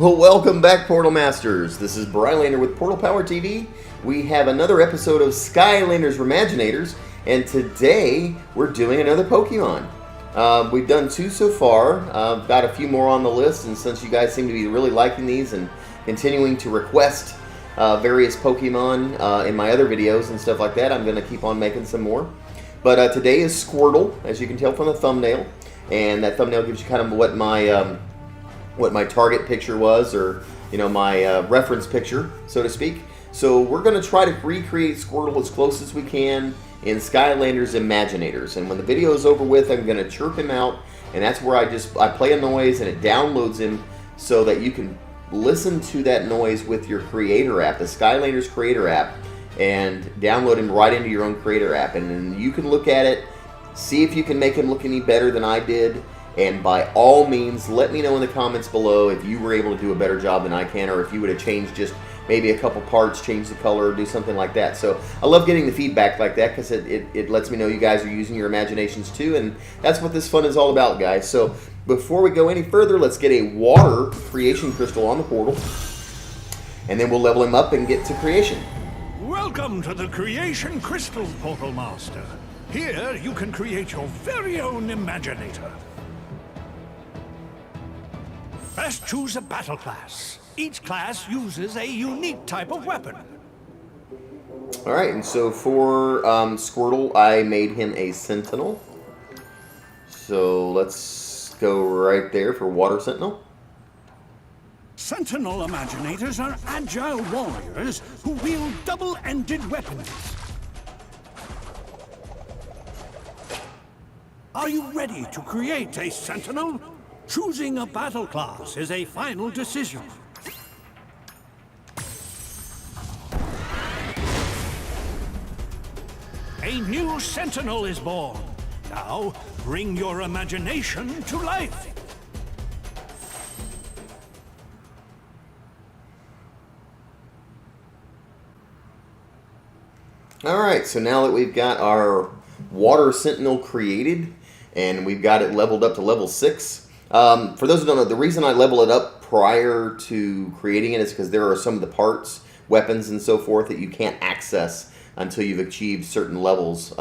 Well, welcome back, Portal Masters. This is Brylander with PortalPowerTV. We have another episode of Skylanders RE-MAGINATors, and today we're doing another Pokemon. We've done two so far. Got a few more on the list, and since you guys seem to be really liking these and continuing to request various Pokemon in my other videos and stuff like that, I'm going to keep on making some more. But today is Squirtle, as you can tell from the thumbnail, and that thumbnail gives you kind of what my target picture was, or my reference picture, so to speak. So we're going to try to recreate Squirtle as close as we can in Skylanders Imaginators. And when the video is over with, I'm going to chirp him out, and that's where I play a noise and it downloads him so that you can listen to that noise with your creator app, the Skylanders creator app, and download him right into your own creator app. And then you can look at it, see if you can make him look any better than I did. And by all means, let me know in the comments below if you were able to do a better job than I can, or if you would have changed just maybe a couple parts, change the color, do something like that. So I love getting the feedback like that, because it lets me know you guys are using your imaginations too, and that's what this fun is all about, guys. So before we go any further, let's get a water creation crystal on the portal, and then we'll level him up and get to creation. Welcome to the Creation Crystal, Portal Master. Here you can create your very own Imaginator. First, choose a battle class. Each class uses a unique type of weapon. Alright, and so for Squirtle, I made him a Sentinel. So let's go right there for Water Sentinel. Sentinel Imaginators are agile warriors who wield double-ended weapons. Are you ready to create a Sentinel? Choosing a battle class is a final decision. A new Sentinel is born. Now, bring your imagination to life. Alright, so now that we've got our Water Sentinel created, and we've got it leveled up to level 6, for those who don't know, the reason I level it up prior to creating it is because there are some of the parts, weapons, and so forth that you can't access until you've achieved certain levels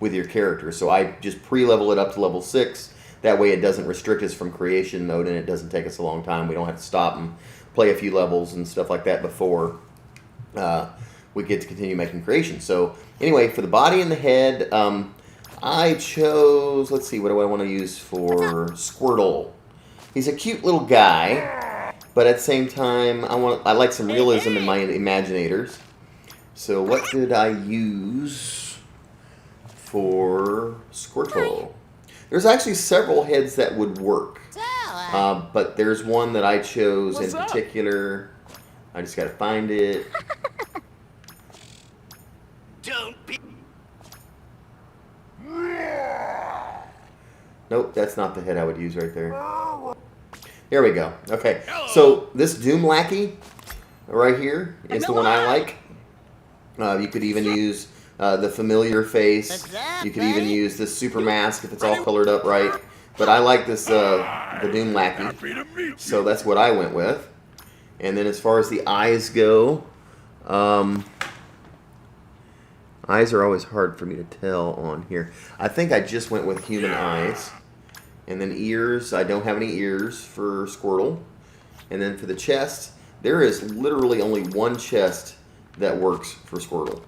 with your character. So I just pre-level it up to level 6. That way it doesn't restrict us from creation mode, and it doesn't take us a long time. We don't have to stop and play a few levels and stuff like that before we get to continue making creation. So anyway, for the body and the head, I chose, let's see, what do I want to use for Squirtle? He's a cute little guy, but at the same time, I like some realism in my Imaginators. So what did I use for Squirtle? There's actually several heads that would work, but there's one that I chose in particular. I just got to find it. Don't be... Nope, that's not the head I would use right there. There we go. Okay, so this Doom Lackey right here is the one I like. You could even use the familiar face. You could even use this super mask if it's all colored up right. But I like this the Doom Lackey, so that's what I went with. And then as far as the eyes go, eyes are always hard for me to tell on here. I think I just went with human eyes. And then ears, I don't have any ears for Squirtle. And then for the chest, there is literally only one chest that works for Squirtle.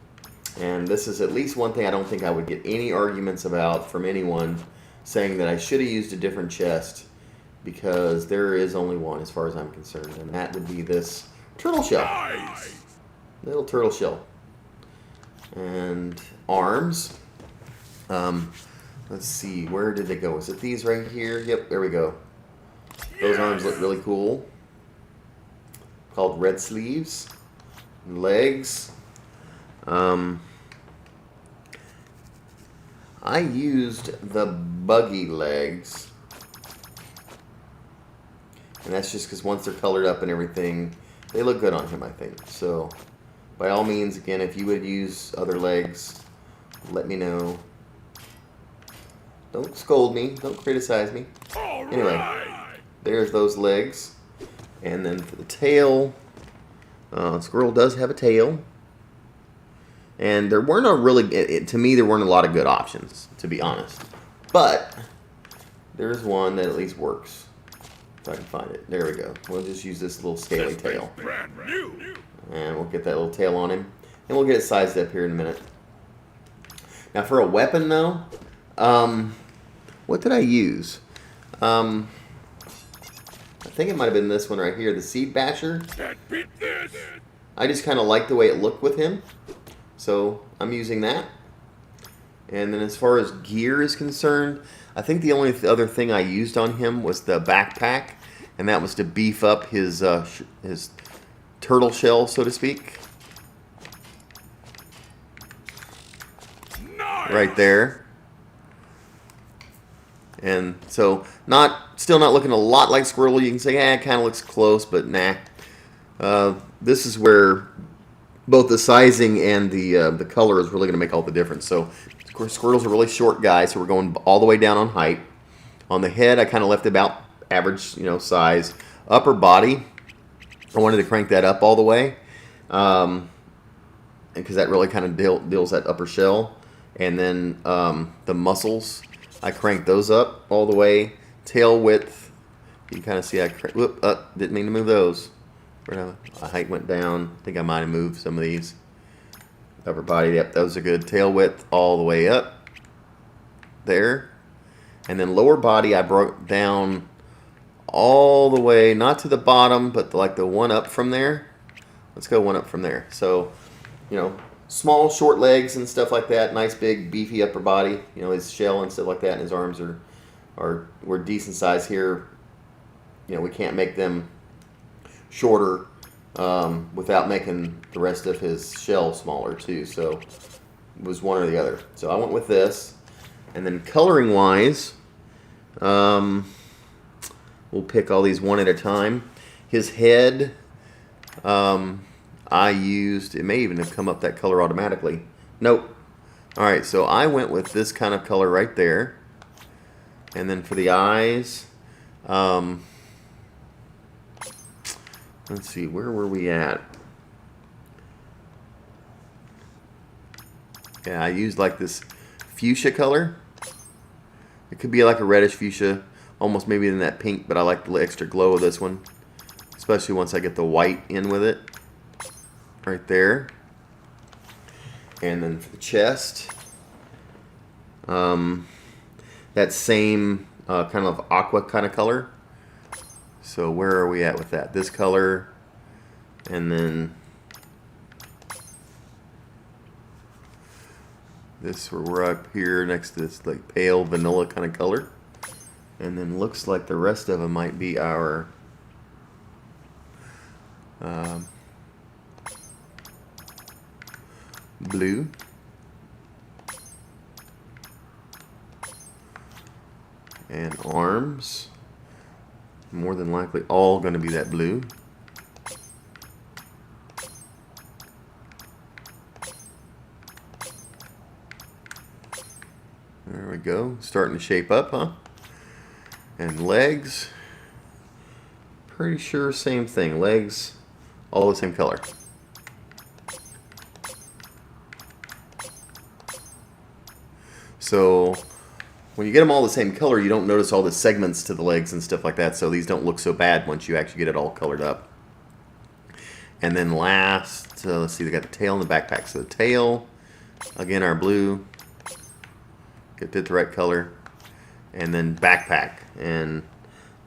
And this is at least one thing I don't think I would get any arguments about from anyone saying that I should have used a different chest, because there is only one as far as I'm concerned, and that would be this turtle shell. Nice. Little turtle shell. And arms. Let's see, where did they go? Is it these right here? Yep, there we go. Those arms look really cool. Called red sleeves. Legs. I used the buggy legs. And that's just because once they're colored up and everything, they look good on him, I think. So, by all means, again, if you would use other legs, let me know. Don't scold me. Don't criticize me. Anyway, there's those legs. And then for the tail, Squirrel does have a tail. And there weren't to me, there weren't a lot of good options, to be honest. But there's one that at least works. If I can find it. There we go. We'll just use this little scaly tail. And we'll get that little tail on him. And we'll get it sized up here in a minute. Now for a weapon though, what did I use? I think it might have been this one right here, the Seed Basher. I just kind of like the way it looked with him. So I'm using that. And then as far as gear is concerned, I think the only other thing I used on him was the backpack. And that was to beef up his turtle shell, so to speak. Nice. Right there. And so still not looking a lot like Squirtle. You can say, it kind of looks close, but nah. This is where both the sizing and the color is really going to make all the difference. So, of course, Squirtle's a really short guy, so we're going all the way down on height. On the head, I kind of left it about average, size. Upper body, I wanted to crank that up all the way, because that really kind of deals that upper shell. And then the muscles, I cranked those up all the way. Tail width, you can kind of see didn't mean to move those. My height went down. I think I might have moved some of these. Upper body, yep, those are good. Tail width all the way up there. And then lower body, I broke down all the way, not to the bottom, but like the one up from there. Let's go one up from there. So, small, short legs and stuff like that. Nice, big, beefy upper body. His shell and stuff like that, and his arms were decent size here. We can't make them shorter without making the rest of his shell smaller too. So it was one or the other. So I went with this. And then coloring wise, we'll pick all these one at a time. His head, I used, it may even have come up that color automatically. Nope. Alright, so I went with this kind of color right there. And then for the eyes, let's see, where were we at? Yeah, I used like this fuchsia color. It could be like a reddish fuchsia, almost maybe in that pink, but I like the extra glow of this one, especially once I get the white in with it. Right there. And then for the chest, that same kind of aqua kind of color. So where are we at with that? This color, and then this, we're up here next to this like pale vanilla kind of color. And then looks like the rest of them might be our blue. And arms. More than likely all going to be that blue. There we go. Starting to shape up, huh? And legs. Pretty sure same thing. Legs, all the same color. So when you get them all the same color, you don't notice all the segments to the legs and stuff like that, so these don't look so bad once you actually get it all colored up. And then last, let's see, they got the tail and the backpack. So the tail, again, our blue, get it the right color, and then backpack. And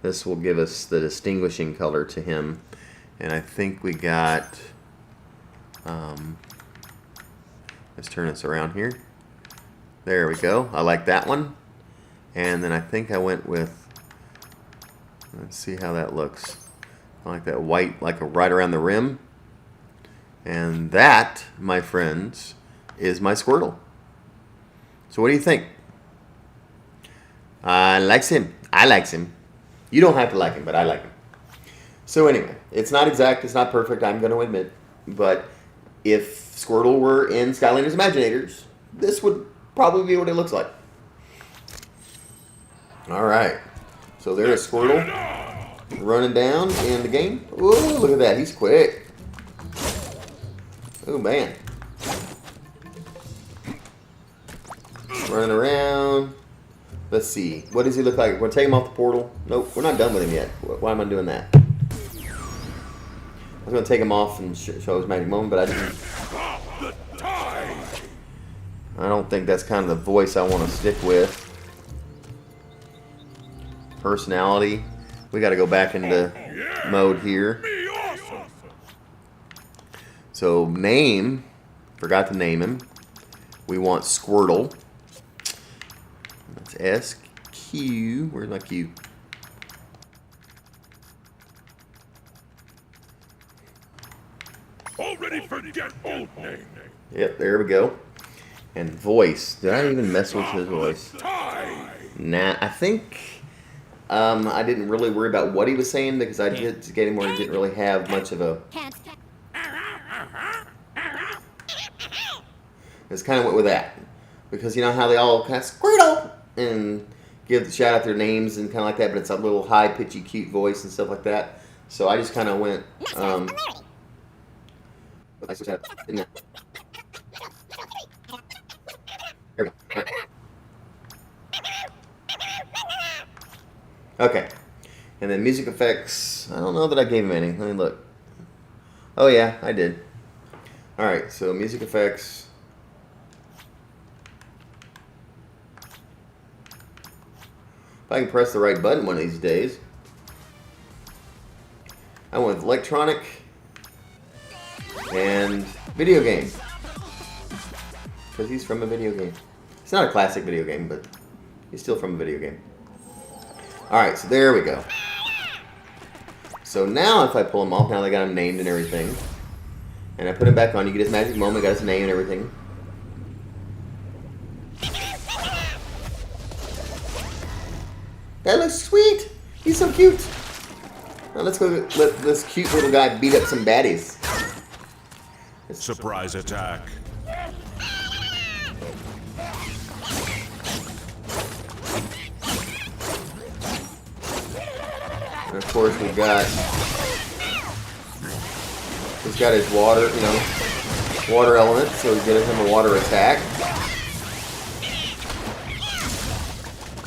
this will give us the distinguishing color to him. And I think we got, let's turn this around here. There we go. I like that one. And then I think I went with, let's see how that looks. I like that white, like right around the rim. And that, my friends, is my Squirtle. So what do you think? I likes him. I likes him. You don't have to like him, but I like him. So anyway, it's not exact, it's not perfect, I'm going to admit. But if Squirtle were in Skylanders Imaginators, this would probably be what it looks like. Alright, so there's Squirtle. running down in the game. Ooh, look at that. He's quick. Oh, man. Running around. Let's see. What does he look like? We're going to take him off the portal. Nope, we're not done with him yet. Why am I doing that? I was going to take him off and show his magic moment, but I didn't. I don't think that's kind of the voice I want to stick with. Personality. We got to go back into mode here. So name. Forgot to name him. We want Squirtle. That's SQ. Where's my Q? Already forget old name. Yep, there we go. And voice. Did I even mess with his voice? Nah, I think I didn't really worry about what he was saying because I did get him where he didn't really have much of a. It's kind of went with that because you know how they all kind of Squirtle and give the shout out their names and kind of like that, but it's a little high pitchy, cute voice and stuff like that. So I just kind of went. Here we go. Okay, and then music effects. I don't know that I gave him any. Let me look. Oh yeah, I did. All right, so music effects. If I can press the right button one of these days. I went with electronic and video game. Because he's from a video game. It's not a classic video game, but he's still from a video game. Alright, so there we go. So now if I pull him off, now they got him named and everything. And I put him back on, you get his magic moment, got his name and everything. That looks sweet! He's so cute! Now let's go let this cute little guy beat up some baddies. Surprise attack. And of course he's got his water, you know, water element, so we get him a water attack.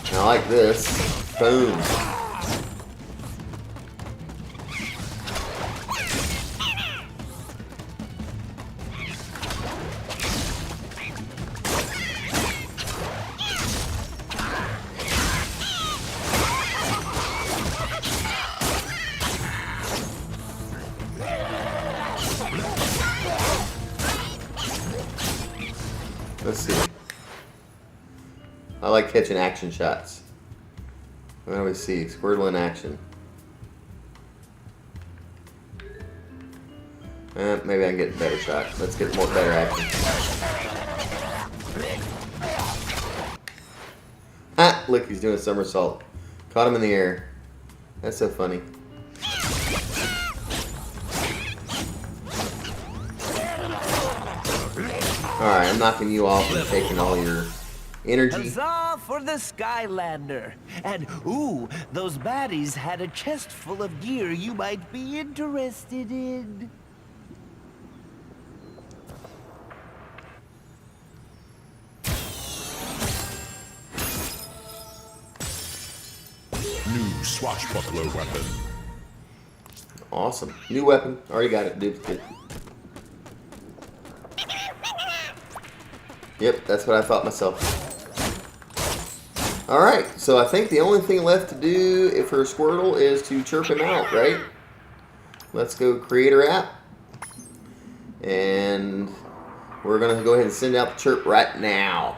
And I like this. Boom. Let's see. I like catching action shots. What do we see? Squirtle in action. Maybe I can get a better shot. Let's get more better action. Ah! Look, he's doing a somersault. Caught him in the air. That's so funny. Alright, I'm knocking you off and taking all your energy. Huzzah for the Skylander! And ooh, those baddies had a chest full of gear you might be interested in. New swashbuckler weapon. Awesome. New weapon. Already got it. Duplicate. Yep, that's what I thought myself. Alright, so I think the only thing left to do for Squirtle is to chirp him out, right? Let's go creator app. And we're going to go ahead and send out the chirp right now.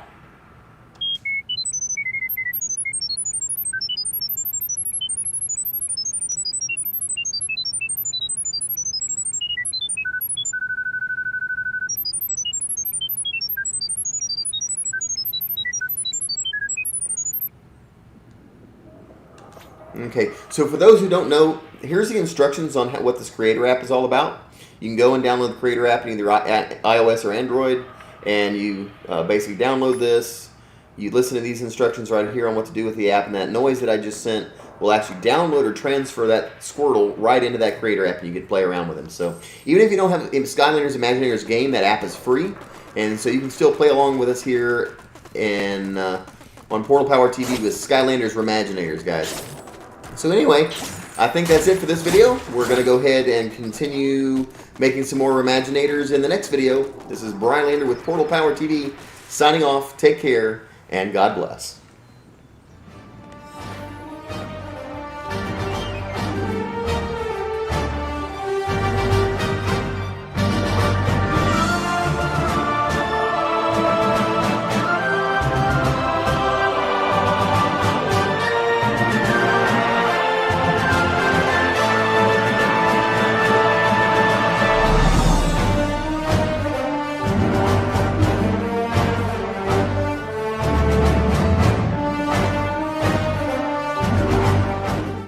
Okay, so for those who don't know, here's the instructions on what this Creator app is all about. You can go and download the Creator app in either iOS or Android, and you basically download this, You listen to these instructions right here on what to do with the app, and that noise that I just sent will actually download or transfer that Squirtle right into that Creator app, and you can play around with him. So even if you don't have Skylanders Imaginators game, that app is free, and so you can still play along with us here and on PortalPowerTV with Skylanders RE-MAGINATORS, guys. So anyway, I think that's it for this video. We're going to go ahead and continue making some more Re-Maginators in the next video. This is Brian Lander with PortalPowerTV signing off. Take care, and God bless.